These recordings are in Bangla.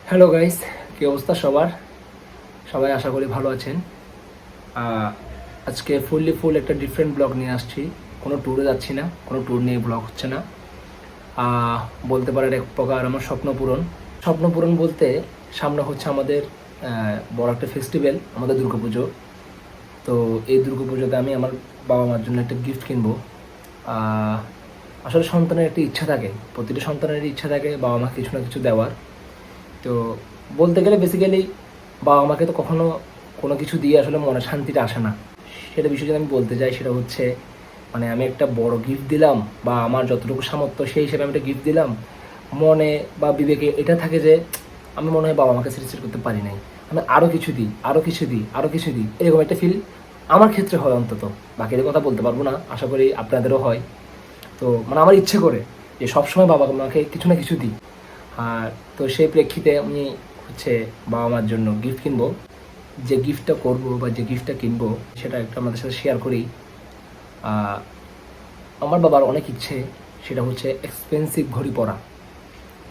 হ্যালো গাইস, কি অবস্থা সবার? সবাই আশা করি ভালো আছেন। আজকে ফুল একটা ডিফারেন্ট ব্লগ নিয়ে আসছি। কোনো ট্যুরে যাচ্ছি না, কোনো ট্যুর নিয়ে ব্লগ হচ্ছে না। বলতে পারেন এক প্রকার আমার স্বপ্ন পূরণ বলতে সামনে হচ্ছে আমাদের বড় একটা ফেস্টিভ্যাল, আমাদের দুর্গাপুজো। তো এই দুর্গাপুজোতে আমি আমার বাবা মার জন্য একটা গিফট কিনবো। আসলে সন্তানের একটা ইচ্ছা থাকে, প্রতিটা সন্তানের ইচ্ছা থাকে বাবা মা কিছু না কিছু দেওয়ার। তো বলতে গেলে বেসিক্যালি বাবা মাকে তো কখনো কোনো কিছু দিয়ে আসলে মনে শান্তিটা আসে না। সেটা বিষয় যদি আমি বলতে চাই, সেটা হচ্ছে মানে আমি একটা বড় গিফট দিলাম বা আমার যতটুকু সামর্থ্য সেই হিসেবে আমি একটা গিফট দিলাম, মনে বা বিবেকে এটা থাকে যে আমি মনে হয় বাবা মাকে স্যাটিসফাই করতে পারি নাই, আমি আরও কিছু দিই, আরও কিছু দিই, আরও কিছু দিই, এরকম একটা ফিল আমার ক্ষেত্রে হয় অন্তত। বাকিদের কথা বলতে পারবো না, আশা করি আপনাদেরও হয়। তো মানে আমার ইচ্ছে করে যে সবসময় বাবা মাকে কিছু না কিছু দিই। আর তো সেই প্রেক্ষিতে আমি হচ্ছে বাবা মার জন্য গিফট কিনবো। যে গিফটটা করবো বা যে গিফটটা কিনবো সেটা একটু আমাদের সাথে শেয়ার করি। আমার বাবার অনেক ইচ্ছে, সেটা হচ্ছে এক্সপেন্সিভ ঘড়ি পরা।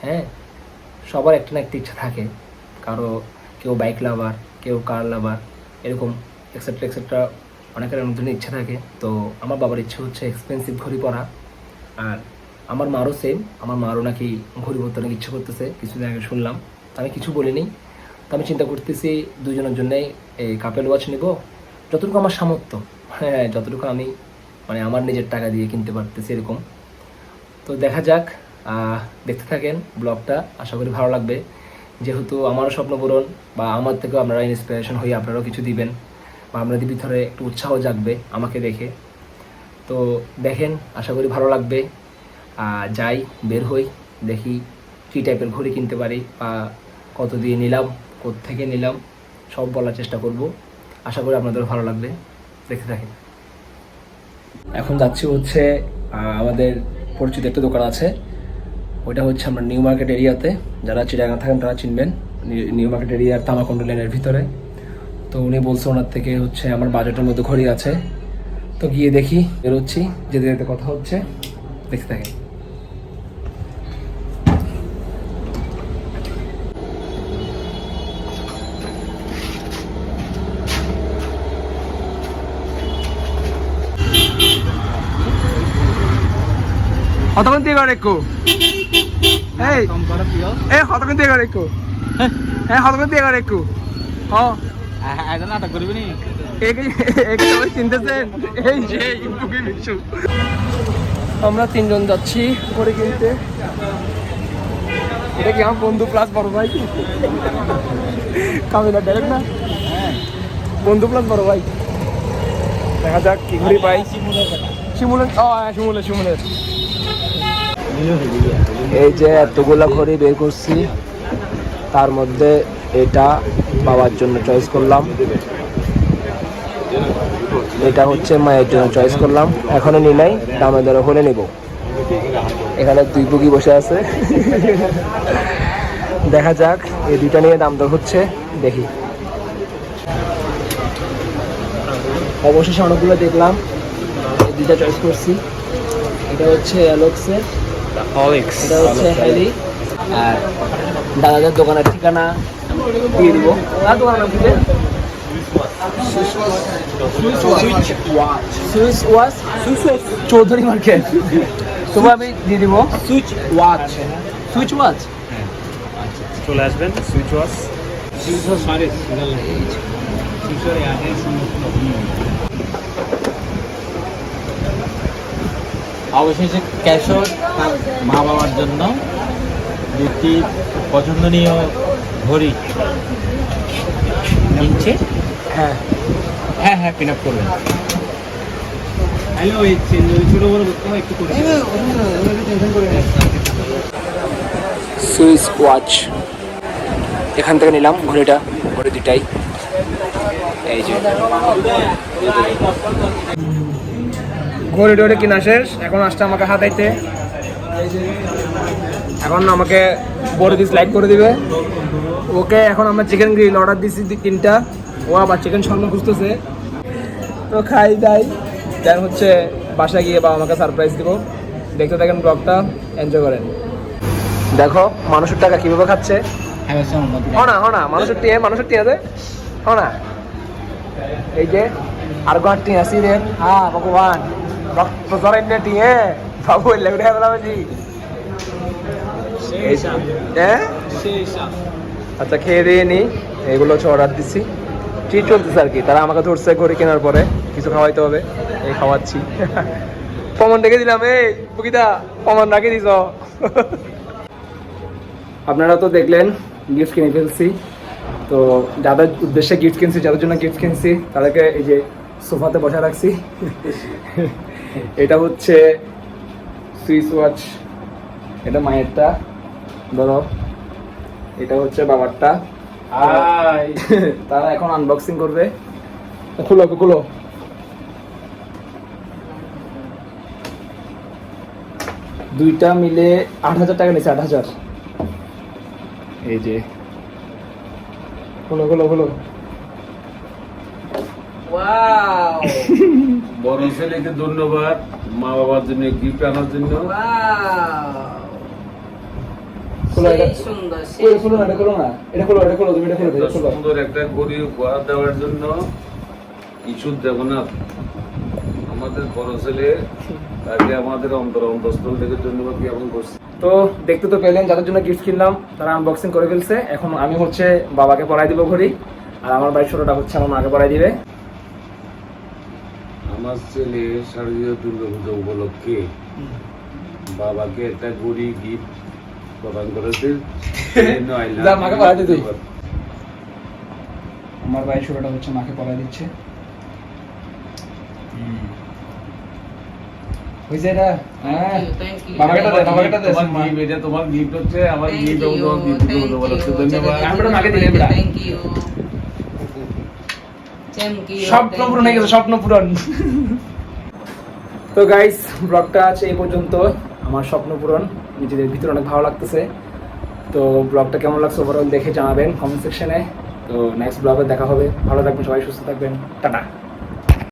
হ্যাঁ, সবার একটা না একটা ইচ্ছা থাকে, কারো কেউ বাইক লাভার, কেউ কার লাভার, এরকম এক্সেট্রা এক্সেট্রা অনেকের অনেক ধরনের ইচ্ছা থাকে। তো আমার বাবার ইচ্ছে হচ্ছে এক্সপেন্সিভ ঘড়ি পরা। আর আমার মারও সেম, আমার মারও নাকি ঘড়ি পরতে অনেক ইচ্ছে করতেছে, কিছুদিন আগে শুনলাম। আমি কিছু বলিনি। তো আমি চিন্তা করতেছি দুজনের জন্যই এই কাপেল ওয়াচ নিব, যতটুকু আমার সামর্থ্য, হ্যাঁ যতটুকু আমি মানে আমার নিজের টাকা দিয়ে কিনতে পারতেছি এরকম। তো দেখা যাক, দেখতে থাকেন ব্লগটা, আশা করি ভালো লাগবে। যেহেতু আমারও স্বপ্ন পূরণ, বা আমার থেকেও আপনারা ইন্সপিরেশন হয়ে আপনারাও কিছু দিবেন, বা আপনাদের ভিতরে একটু উৎসাহ জাগবে আমাকে দেখে। তো দেখেন, আশা করি ভালো লাগবে। যাই, বের হই, দেখি কী টাইপের ঘড়ি কিনতে পারি, বা কত দিয়ে নিলাম, কোত্থেকে নিলাম, সব বলার চেষ্টা করব। আশা করি আপনাদেরও ভালো লাগবে, দেখতে থাকেন। এখন যাচ্ছি হচ্ছে আমাদের পরিচিত একটা দোকান আছে, ওইটা হচ্ছে আমরা নিউ মার্কেট এরিয়াতে। যারা চিড়িয়াখানা থাকেন তারা চিনবেন, নিউ মার্কেট এরিয়ার তামাকুণ্ড লেনের ভিতরে। তো উনি বলছে ওনার থেকে হচ্ছে আমার বাজেটের মধ্যে ঘড়ি আছে। তো গিয়ে দেখি, বেরোচ্ছি, যেতে যেতে কথা হচ্ছে, দেখতে থাকেন। কতক্ষণ দিয়ে গড় একটু এই এই কতক্ষণ দিয়ে গড় একটু হ্যাঁ কতক্ষণ দিয়ে গড় একটু হ্যাঁ নাটক করবি নি চিনতেছেন? এই যে আমরা তিনজন যাচ্ছি ঘড়ি কিনতে। এটা কি আমার বন্ধু প্লাস বড় ভাই? কামিলা ডাইরেক্ট না, বন্ধু প্লাস বড় ভাই। দেখা যাক কি ঘড়ি পাই। শিমুলের শিমুলের এই যে এতগুলা ঘড়ি বের করছি, তার মধ্যে এটা বাবার জন্য চয়েস করলাম, এটা হচ্ছে মায়ের জন্য চয়েস করলাম। এখনো নি নাই, দামে দরে হলে নিব। এখানে দুই বুকি বসে আছে, দেখা যাক। এই দুইটা নিয়ে দাম দর হচ্ছে, দেখি। অবশেষে অনেকগুলো দেখলাম, এই দুইটা চয়েস করছি। এটা হচ্ছে অ্যালক্সের, এটা হচ্ছে হ্যালি। আর দাদাদের দোকানের ঠিকানা দিয়ে দিব। দাদার দোকানের নাম কি? চৌধুরী মার্কেট। তবু আমি দিয়ে দিব সুইচ ওয়াচ। চলে আসবেন সুইচ ওয়াচ। অবশেষে ক্যাশর তার মা বাবার জন্য দুটি পছন্দনীয় ঘড়ি কিনছে। হ্যাঁ হ্যাঁ হ্যাঁ পিন আপ করবেন। হ্যালো, এই ছোট বড় করতে হয় একটু করে। সুইস ওয়াচ এখান থেকে নিলাম ঘড়িটা, ঘড়ি দুটাই। এই যে ঘড়ি টড়ি কিনা শেষ, এখন আসছে আমাকে হাতাইতে। এখন আমাকে বড় পিস লাইক করে দিবে। ওকে এখন আমরা চিকেন গ্রিল অর্ডার দিচ্ছি 3টা, ও আবার চিকেন শর্মা খুঁজতেছে। তো খাই দাই, দেন হচ্ছে বাসায় গিয়ে বাবা আমাকে সারপ্রাইজ দিব। দেখতে থাকেন ব্লগটা, এনজয় করেন। দেখো মানুষের টাকা কিভাবে খাচ্ছে। হনা মানুষের টিয়া দে হনা এই যে আর গোয়ার টিয়া সিরেন হ্যাঁ ভগবান রক্ত জরাইনে টিয়ে বাবু লেগুড়ে হেলাবাজি হ্যাঁ আচ্ছা খেয়ে দিয়ে নি এগুলো হচ্ছে অর্ডার দিচ্ছি ট্রিট চলতেছে আর কি। তারা আমাকে ধরছে ঘড়ি কেনার পরে কিছু খাওয়াইতে হবে, এই খাওয়াচ্ছি। প্রমাণ রেখে দিলাম, এই বুকিদা প্রমাণ রাখে দিছ। আপনারা তো দেখলেন গিফট কিনে ফেলছি। তো যাদের উদ্দেশ্যে গিফট কিনছি, যাদের জন্য গিফট কিনছি তাদেরকে এই যে সোফাতে বসা রাখছি। এটা হচ্ছে সুইস ওয়াচ, এটা মায়েরটা ধরো, এটা হচ্ছে বাবারটা। তারা এখন আনবক্সিং করবে। খুলো দুইটা মিলে 8,000 টাকা নিচ্ছে, 8,000। এই যে খুলো বড় ছেলেকে ধন্যবাদ মা বাবার জন্য গিফট আনার জন্য। সুন্দর একটা ঘড়ি উপহার দেওয়ার জন্য ঈশ্বর দেবনাথ আমাদের বড় ছেলে, তাকে আমাদের অন্তঃস্থল থেকে ধন্যবাদ জ্ঞাপন করছি। তো দেখতে তো পেলেন, যাদের জন্য গিফট কিনলাম তারা আনবক্সিং করে ফেলছে। এখন আমি হচ্ছে বাবাকে পরাই দিব ঘড়ি, আর আমার ভাই ছোটটা হচ্ছে আমার মাকে পরাই দিবে। আমার ছেলে শারদীয় দুর্গাপূজা উপলক্ষে বাবাকে একটা ঘড়ি গিফট প্রদান করেছে। মাকে পরাই দিতে আমার ভাই ছোটটা হচ্ছে মাকে পরাই দিচ্ছে। হইছে এটা? হ্যাঁ বাবাকে দে এটা তোমার গিফট হচ্ছে, আমার গিফট এবং তোমার গিফট উপলক্ষে ধন্যবাদ। আমরা মাকে দিলে বেটা স্বপ্ন পূরণ হয়ে গেছে, স্বপ্ন পূরণ। তো গাইস ব্লগটা আছে এই পর্যন্ত। আমার স্বপ্ন পূরণ, নিজেদের ভিতরে অনেক ভালো লাগতেছে। তো ব্লগটা কেমন লাগছে ওভারঅল দেখে জানাবেন কমেন্ট সেকশনে। তো নেক্সট ব্লগে দেখা হবে। ভালো থাকবেন সবাই, সুস্থ থাকবেন, টাটা।